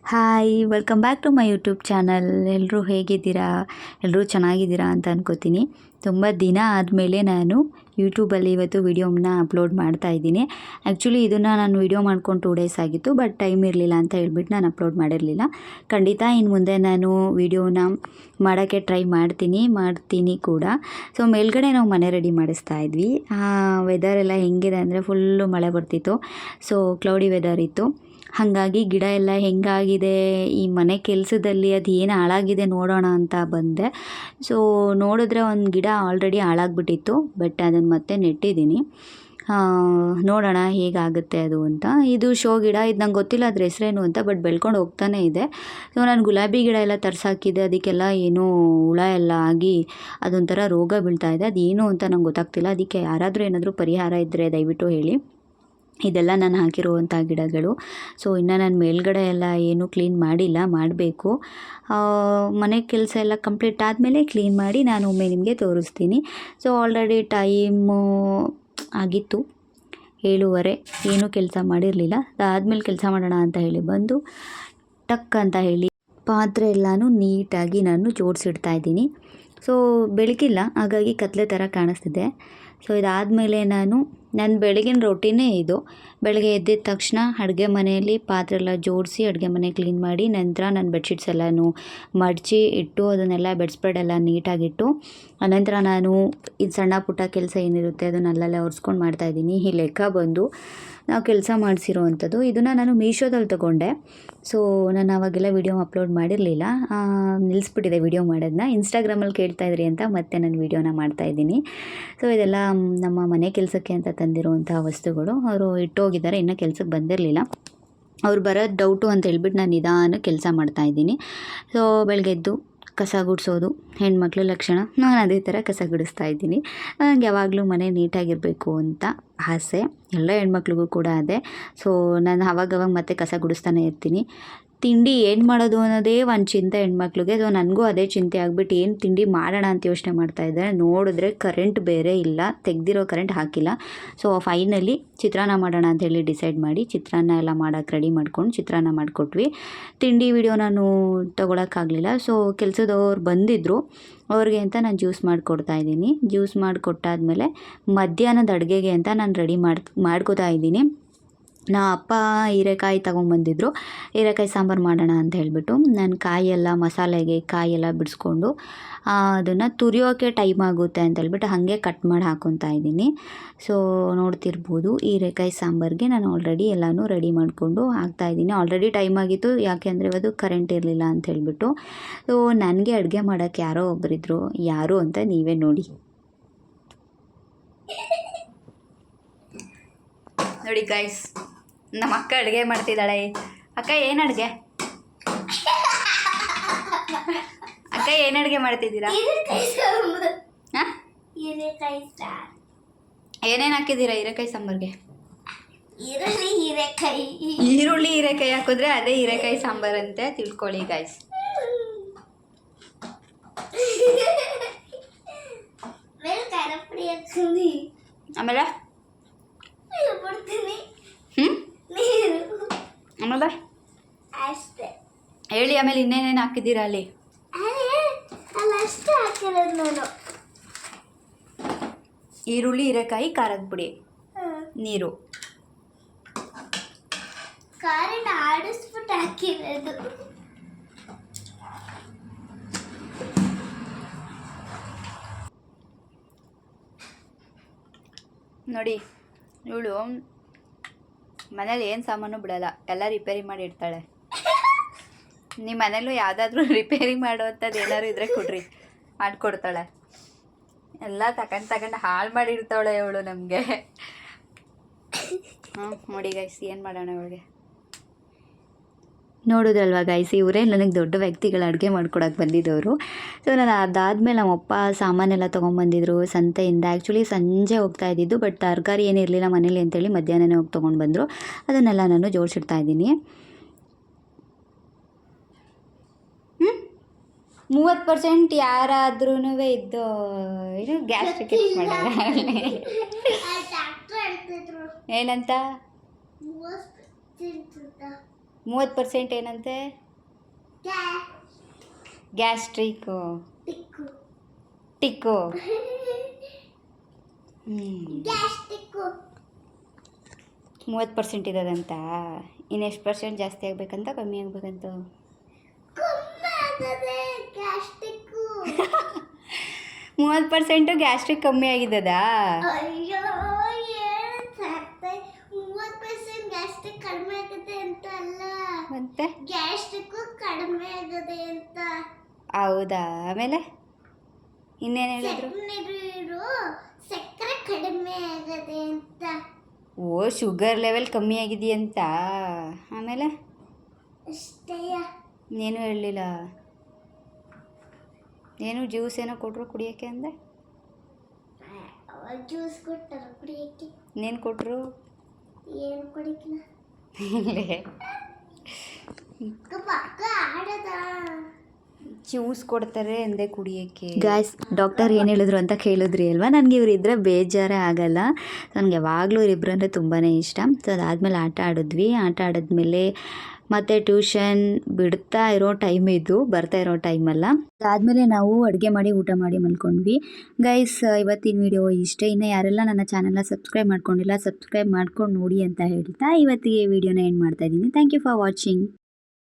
Hi welcome back to my YouTube channel. ಎಲ್ಲರೂ ಹೇಗಿದ್ದೀರಾ? ಎಲ್ಲರೂ ಚೆನ್ನಾಗಿದ್ದೀರಾ ಅಂತ ಅನ್ಕೋತೀನಿ. ತುಂಬ ದಿನ ಆದಮೇಲೆ ನಾನು ಯೂಟ್ಯೂಬಲ್ಲಿ ಇವತ್ತು ವೀಡಿಯೋನ ಅಪ್ಲೋಡ್ ಮಾಡ್ತಾ ಇದ್ದೀನಿ. ಆ್ಯಕ್ಚುಲಿ ಇದನ್ನು ನಾನು ವೀಡಿಯೋ ಮಾಡ್ಕೊಂಡು 2 ಡೇಸ್ ಆಗಿತ್ತು, ಬಟ್ ಟೈಮ್ ಇರಲಿಲ್ಲ ಅಂತ ಹೇಳ್ಬಿಟ್ಟು ನಾನು ಅಪ್ಲೋಡ್ ಮಾಡಿರಲಿಲ್ಲ. ಖಂಡಿತ ಇನ್ನು ಮುಂದೆ ನಾನು ವೀಡಿಯೋನ ಮಾಡೋಕ್ಕೆ ಟ್ರೈ ಮಾಡ್ತೀನಿ ಕೂಡ. ಸೊ ಮೇಲ್ಗಡೆ ನಾವು ಮನೆ ರೆಡಿ ಮಾಡಿಸ್ತಾ ಇದ್ವಿ. ವೆದರ್ ಎಲ್ಲ ಹೆಂಗಿದೆ ಅಂದರೆ ಫುಲ್ಲು ಮಳೆ ಬರ್ತಿತ್ತು. ಸೊ ಕ್ಲೌಡಿ ವೆದರ್ ಇತ್ತು. ಹಾಗಾಗಿ ಗಿಡ ಎಲ್ಲ ಹೆಂಗಾಗಿದೆ, ಈ ಮನೆ ಕೆಲಸದಲ್ಲಿ ಅದು ಏನು ಹಾಳಾಗಿದೆ ನೋಡೋಣ ಅಂತ ಬಂದೆ. ಸೊ ನೋಡಿದ್ರೆ ಒಂದು ಗಿಡ ಆಲ್ರೆಡಿ ಹಾಳಾಗ್ಬಿಟ್ಟಿತ್ತು, ಬಟ್ ಅದನ್ನು ಮತ್ತೆ ನೆಟ್ಟಿದ್ದೀನಿ. ನೋಡೋಣ ಹೇಗಾಗುತ್ತೆ ಅದು ಅಂತ. ಇದು ಶೋ ಗಿಡ, ಇದು ನಂಗೆ ಗೊತ್ತಿಲ್ಲ ಅದ್ರ ಹೆಸರೇನು ಅಂತ, ಬಟ್ ಬೆಳ್ಕೊಂಡು ಹೋಗ್ತಾನೆ ಇದೆ. ಸೊ ನಾನು ಗುಲಾಬಿ ಗಿಡ ಎಲ್ಲ ತರ್ಸಾಕಿದ್ದೆ, ಅದಕ್ಕೆಲ್ಲ ಏನೋ ಹುಳ ಎಲ್ಲ ಆಗಿ ಅದೊಂಥರ ರೋಗ ಬೀಳ್ತಾ ಇದೆ. ಅದೇನು ಅಂತ ನಂಗೆ ಗೊತ್ತಾಗ್ತಿಲ್ಲ. ಅದಕ್ಕೆ ಯಾರಾದರೂ ಏನಾದರೂ ಪರಿಹಾರ ಇದ್ದರೆ ದಯವಿಟ್ಟು ಹೇಳಿ. ಇದೆಲ್ಲ ನಾನು ಹಾಕಿರುವಂಥ ಗಿಡಗಳು. ಸೊ ಇನ್ನು ನಾನು ಮೇಲ್ಗಡೆ ಎಲ್ಲ ಏನೂ ಕ್ಲೀನ್ ಮಾಡಿಲ್ಲ, ಮಾಡಬೇಕು. ಮನೆ ಕೆಲಸ ಎಲ್ಲ ಕಂಪ್ಲೀಟ್ ಆದಮೇಲೆ ಕ್ಲೀನ್ ಮಾಡಿ ನಾನು ಒಮ್ಮೆ ನಿಮಗೆ ತೋರಿಸ್ತೀನಿ. ಸೊ ಆಲ್ರೆಡಿ ಟೈಮು ಆಗಿತ್ತು 7:30. ಏನೂ ಕೆಲಸ ಮಾಡಿರಲಿಲ್ಲ. ಅದಾದಮೇಲೆ ಕೆಲಸ ಮಾಡೋಣ ಅಂತ ಹೇಳಿ ಬಂದು ಟಕ್ ಅಂತ ಹೇಳಿ ಪಾತ್ರೆ ಎಲ್ಲನೂ ನೀಟಾಗಿ ನಾನು ಜೋಡಿಸಿಡ್ತಾ ಇದ್ದೀನಿ. ಸೊ ಬೆಳಕಿಲ್ಲ, ಹಾಗಾಗಿ ಕತ್ಲೆ ಥರ ಕಾಣಿಸ್ತಿದೆ. ಸೊ ಇದಾದಮೇಲೆ ನನ್ನ ಬೆಳಗಿನ ರೊಟೀನೇ ಇದು. ಬೆಳಗ್ಗೆ ಎದ್ದಿದ ತಕ್ಷಣ ಅಡುಗೆ ಮನೆಯಲ್ಲಿ ಪಾತ್ರೆ ಎಲ್ಲ ಜೋಡಿಸಿ ಅಡುಗೆ ಮನೆ ಕ್ಲೀನ್ ಮಾಡಿ, ನಂತರ ನನ್ನ ಬೆಡ್ಶೀಟ್ಸ್ ಎಲ್ಲನೂ ಮಡಚಿ ಇಟ್ಟು ಅದನ್ನೆಲ್ಲ ಬೆಡ್ ಸ್ಪ್ರೆಡ್ ಎಲ್ಲ ನೀಟಾಗಿಟ್ಟು, ಅನಂತರ ನಾನು ಇದು ಸಣ್ಣ ಪುಟ್ಟ ಕೆಲಸ ಏನಿರುತ್ತೆ ಅದನ್ನೆಲ್ಲ ಒರೆಸ್ಕೊಂಡು ಮಾಡ್ತಾಯಿದ್ದೀನಿ. ಈ ಲೆಕ್ಕ ಬಂದು ನಾವು ಕೆಲಸ ಮಾಡಿಸಿರೋ ಅಂಥದ್ದು. ಇದನ್ನು ನಾನು ಮೀಶೋದಲ್ಲಿ ತೊಗೊಂಡೆ. ಸೊ ನಾನು ಆವಾಗೆಲ್ಲ ವೀಡಿಯೋ ಅಪ್ಲೋಡ್ ಮಾಡಿರಲಿಲ್ಲ, ನಿಲ್ಲಿಸ್ಬಿಟ್ಟಿದೆ ವೀಡಿಯೋ ಮಾಡೋದನ್ನ. ಇನ್ಸ್ಟಾಗ್ರಾಮಲ್ಲಿ ಕೇಳ್ತಾಯಿದ್ರಿ ಅಂತ ಮತ್ತೆ ನಾನು ವೀಡಿಯೋನ ಮಾಡ್ತಾಯಿದ್ದೀನಿ. ಸೊ ಇದೆಲ್ಲ ನಮ್ಮ ಮನೆ ಕೆಲಸಕ್ಕೆ ಅಂತ ತಂದಿರುವಂಥ ವಸ್ತುಗಳು. ಅವರು ಇಟ್ಟೋಗಿದ್ದಾರೆ, ಇನ್ನೂ ಕೆಲಸಕ್ಕೆ ಬಂದಿರಲಿಲ್ಲ. ಅವ್ರು ಬರೋದು ಡೌಟು ಅಂತ ಹೇಳ್ಬಿಟ್ಟು ನಾನು ನಿಧಾನ ಕೆಲಸ ಮಾಡ್ತಾಯಿದ್ದೀನಿ. ಸೊ ಬೆಳಗ್ಗೆ ಎದ್ದು ಕಸ ಗುಡಿಸೋದು ಹೆಣ್ಮಕ್ಳ ಲಕ್ಷಣ. ನಾನು ಅದೇ ಥರ ಕಸ ಗುಡಿಸ್ತಾ ಇದ್ದೀನಿ. ನನಗೆ ಯಾವಾಗಲೂ ಮನೆ ನೀಟಾಗಿರಬೇಕು ಅಂತ ಆಸೆ, ಎಲ್ಲ ಹೆಣ್ಮಕ್ಳಿಗೂ ಕೂಡ ಅದೇ. ಸೊ ನಾನು ಆವಾಗವಾಗ ಮತ್ತೆ ಕಸ ಗುಡಿಸ್ತಾನೆ ಇರ್ತೀನಿ. ತಿಂಡಿ ಏನು ಮಾಡೋದು ಅನ್ನೋದೇ ಒಂದು ಚಿಂತೆ ಹೆಣ್ಮಕ್ಳಿಗೆ. ಸೊ ನನಗೂ ಅದೇ ಚಿಂತೆ ಆಗಿಬಿಟ್ಟು ಏನು ತಿಂಡಿ ಮಾಡೋಣ ಅಂತ ಯೋಚನೆ ಮಾಡ್ತಾಯಿದ್ದೆ. ನೋಡಿದ್ರೆ ಕರೆಂಟ್ ಬೇರೆ ಇಲ್ಲ, ತೆಗ್ದಿರೋ ಕರೆಂಟ್ ಹಾಕಿಲ್ಲ. ಸೊ ಫೈನಲಿ ಚಿತ್ರಾನ್ನ ಮಾಡೋಣ ಅಂತ ಹೇಳಿ ಡಿಸೈಡ್ ಮಾಡಿ ಚಿತ್ರಾನ್ನ ಎಲ್ಲ ಮಾಡೋಕ್ಕೆ ರೆಡಿ ಮಾಡ್ಕೊಂಡು ಚಿತ್ರಾನ್ನ ಮಾಡಿಕೊಟ್ವಿ. ತಿಂಡಿ ವಿಡಿಯೋ ನಾನು ತೊಗೊಳಕ್ಕಾಗಲಿಲ್ಲ. ಸೊ ಕೆಲಸದವ್ರು ಬಂದಿದ್ದರು, ಅವ್ರಿಗೆ ಅಂತ ನಾನು ಜ್ಯೂಸ್ ಮಾಡಿಕೊಡ್ತಾಯಿದ್ದೀನಿ. ಜ್ಯೂಸ್ ಮಾಡಿಕೊಟ್ಟಾದ್ಮೇಲೆ ಮಧ್ಯಾಹ್ನದ ಅಡುಗೆಗೆ ಅಂತ ನಾನು ರೆಡಿ ಮಾಡ್ಕೋತಾ ಇದ್ದೀನಿ. ಅಪ್ಪ ಹೀರೆಕಾಯಿ ತೊಗೊಂಬಂದಿದ್ರು, ಹೀರೆಕಾಯಿ ಸಾಂಬಾರು ಮಾಡೋಣ ಅಂತ ಹೇಳಿಬಿಟ್ಟು ನಾನು ಕಾಯೆಲ್ಲ ಮಸಾಲೆಗೆ ಕಾಯೆಲ್ಲ ಬಿಡಿಸ್ಕೊಂಡು ಅದನ್ನು ತುರಿಯೋಕ್ಕೆ ಟೈಮ್ ಆಗುತ್ತೆ ಅಂತ ಹೇಳ್ಬಿಟ್ಟು ಹಾಗೆ ಕಟ್ ಮಾಡಿ ಹಾಕ್ಕೊತಾ ಇದ್ದೀನಿ. ಸೊ ನೋಡ್ತಿರ್ಬೋದು, ಹೀರೆಕಾಯಿ ಸಾಂಬಾರಿಗೆ ನಾನು ಆಲ್ರೆಡಿ ಎಲ್ಲನೂ ರೆಡಿ ಮಾಡಿಕೊಂಡು ಹಾಕ್ತಾಯಿದ್ದೀನಿ. ಆಲ್ರೆಡಿ ಟೈಮ್ ಆಗಿತ್ತು, ಯಾಕೆ ಅಂದರೆ ಇವತ್ತು ಕರೆಂಟ್ ಇರಲಿಲ್ಲ ಅಂತ ಹೇಳಿಬಿಟ್ಟು. ಸೊ ನನಗೆ ಅಡುಗೆ ಮಾಡೋಕ್ಕೆ ಯಾರೋ ಒಬ್ಬರಿದ್ರು, ಯಾರು ಅಂತ ನೀವೇ ನೋಡಿ. ನೋಡಿ ಗೈಸ್, ನಮ್ಮ ಅಕ್ಕ ಅಡುಗೆ ಮಾಡ್ತಿದ್ದಾಳೆ. ಅಕ್ಕ ಏನು ಅಡುಗೆ? ಅಕ್ಕ ಏನು ಅಡುಗೆ ಮಾಡ್ತಿದ್ದೀರಾ? ಹಾಂ, ಏನೇನು ಹಾಕಿದ್ದೀರಾ ಹೀರೆಕಾಯಿ ಸಾಂಬಾರಿಗೆ? ಈರುಳ್ಳಿ ಹೀರೆಕಾಯಿ ಹಾಕಿದ್ರೆ ಅದೇ ಹೀರೆಕಾಯಿ ಸಾಂಬಾರಂತೆ ತಿಳ್ಕೊಳ್ಳಿ ಗೈಸ್. ಆಮೇಲೆ ಆಮೇಲೆ ಹೇಳಿ, ಆಮೇಲೆ ಇನ್ನೇನೇನು ಹಾಕಿದ್ದೀರಾ ಅಲ್ಲಿ? ಈರುಳ್ಳಿ ಹೀರೆಕಾಯಿ ಖಾರದ ಪುಡಿ, ನೀರು, ಹಾಕಿರೋದು. ನೋಡಿ, ಇವಳು ಮನೇಲಿ ಏನು ಸಾಮಾನು ಬಿಡಲ್ಲ, ಎಲ್ಲ ರಿಪೇರಿ ಮಾಡಿ ಇಡ್ತಾಳೆ. ನಿಮ್ಮ ಮನೇಲೂ ಯಾವುದಾದ್ರೂ ರಿಪೇರಿ ಮಾಡೋವಂಥದ್ದು ಏನಾದ್ರು ಇದ್ದರೆ ಕೊಡ್ರಿ, ಮಾಡಿಕೊಡ್ತಾಳೆ. ಎಲ್ಲ ತಗೊಂಡು ಹಾಳು ಮಾಡಿರ್ತಾಳೆ ಇವಳು ನಮಗೆ. ನೋಡಿ ಗೈಸ್, ಏನು ಮಾಡೋಣ ಇವಳಿಗೆ? ನೋಡೋದಲ್ವ ಗೈಸ್, ಇವರೇ ನನಗೆ ದೊಡ್ಡ ವ್ಯಕ್ತಿಗಳು ಅಡುಗೆ ಮಾಡ್ಕೊಡೋಕೆ ಬಂದಿದ್ದವರು. ಸೊ ನಾನು ಅದಾದಮೇಲೆ ನಮ್ಮಪ್ಪ ಸಾಮಾನೆಲ್ಲ ತೊಗೊಂಬಂದಿದ್ರು ಸಂತೆಯಿಂದ. ಆ್ಯಕ್ಚುಲಿ ಸಂಜೆ ಹೋಗ್ತಾ ಇದ್ದಿದ್ದು, ಬಟ್ ತರಕಾರಿ ಏನಿರಲಿಲ್ಲ ಮನೇಲಿ ಅಂತೇಳಿ ಮಧ್ಯಾಹ್ನನೇ ಹೋಗಿ ತೊಗೊಂಡು ಬಂದರು. ಅದನ್ನೆಲ್ಲ ನಾನು ಜೋಡಿಸಿಡ್ತಾ ಇದ್ದೀನಿ. 30% ಯಾರಾದ್ರೂ ಇದ್ದು ಇದು ಗ್ಯಾಸ್ ಟಿಕೆಟ್ ಮಾಡ್ಯಾರ. ಏನಂತ 30% ಏನಂತೆ? Gastric tick. 30% ಇರೋದಂತ. ಇನ್ನೆಷ್ಟು ಪರ್ಸೆಂಟ್ ಜಾಸ್ತಿ ಆಗಬೇಕಂತ ಕಮ್ಮಿ ಆಗಬೇಕಂತ? 30% ಗ್ಯಾಸ್ಟ್ರಿಕ್ ಕಮ್ಮಿ ಆಗಿದ್ದದಾ? ಮತ್ತೆ ಗ್ಯಾಸ್ಟ್ರಿಕ್ ಕಡಿಮೆ ಆಗದೆ ಅಂತ. ಹೌದಾ? ಆಮೇಲೆ ಇನ್ನೇನು ಹೇಳಿದ್ರು? ಸಕ್ಕರೆ ಕಡಿಮೆ ಆಗದೆ ಅಂತ. ಓ, ಶುಗರ್ ಲೆವೆಲ್ ಕಮ್ಮಿ ಆಗಿದೆಯಂತ. ಆಮೇಲೆ ಅಷ್ಟೇ. ಏನು ಹೇಳಲಿಲ್ಲ? ಏನು ಜ್ಯೂಸ್ ಏನೋ ಕೊಟ್ಟರು ಕುಡಿಯೋಕ್ಕೆ ಅಂದೆ? ಜ್ಯೂಸ್ ಕೊಟ್ಟರು ಕುಡಿಯೋಕ್ಕೆ. ಇನ್ನೇನು ಕೊಟ್ಟರು? ಏನು ಕುಡಿಕಿಲ್ಲ. ಜ್ಯೂಸ್ ಕೊಡ್ತಾರೆ ಅಂದೆ ಕುಡಿಯೋಕ್ಕೆ. ಗಾಯ್ಸ್, ಡಾಕ್ಟರ್ ಏನು ಹೇಳಿದ್ರು ಅಂತ ಕೇಳಿದ್ರಿ ಅಲ್ವಾ? ನನಗೆ ಇವರಿದ್ದರೆ ಬೇಜಾರೇ ಆಗಲ್ಲ. ನನಗೆ ಯಾವಾಗಲೂ ಇವರಿಬ್ಬರು ಅಂದರೆ ತುಂಬಾ ಇಷ್ಟ. ಸೊ ಅದಾದಮೇಲೆ ಆಟ ಆಡಿದ್ವಿ. ಆಟ ಆಡಿದ್ಮೇಲೆ ಮತ್ತು ಟ್ಯೂಷನ್ ಬಿಡ್ತಾ ಇರೋ ಟೈಮ್ ಇದು, ಬರ್ತಾ ಇರೋ ಟೈಮಲ್ಲ. ಅದಾದಮೇಲೆ ನಾವು ಅಡುಗೆ ಮಾಡಿ ಊಟ ಮಾಡಿ ಮಲ್ಕೊಂಡ್ವಿ. ಗೈಸ್, ಇವತ್ತಿನ ವಿಡಿಯೋ ಇಷ್ಟೇ. ಇನ್ನು ಯಾರೆಲ್ಲ ನನ್ನ ಚಾನಲ್ನ ಸಬ್ಸ್ಕ್ರೈಬ್ ಮಾಡ್ಕೊಂಡಿಲ್ಲ, ಸಬ್ಸ್ಕ್ರೈಬ್ ಮಾಡ್ಕೊಂಡು ನೋಡಿ ಅಂತ ಹೇಳ್ತಾ ಇವತ್ತಿಗೆ ವಿಡಿಯೋನ ಎಂಡ್ ಮಾಡ್ತಾಯಿದ್ದೀನಿ. Thank you for watching.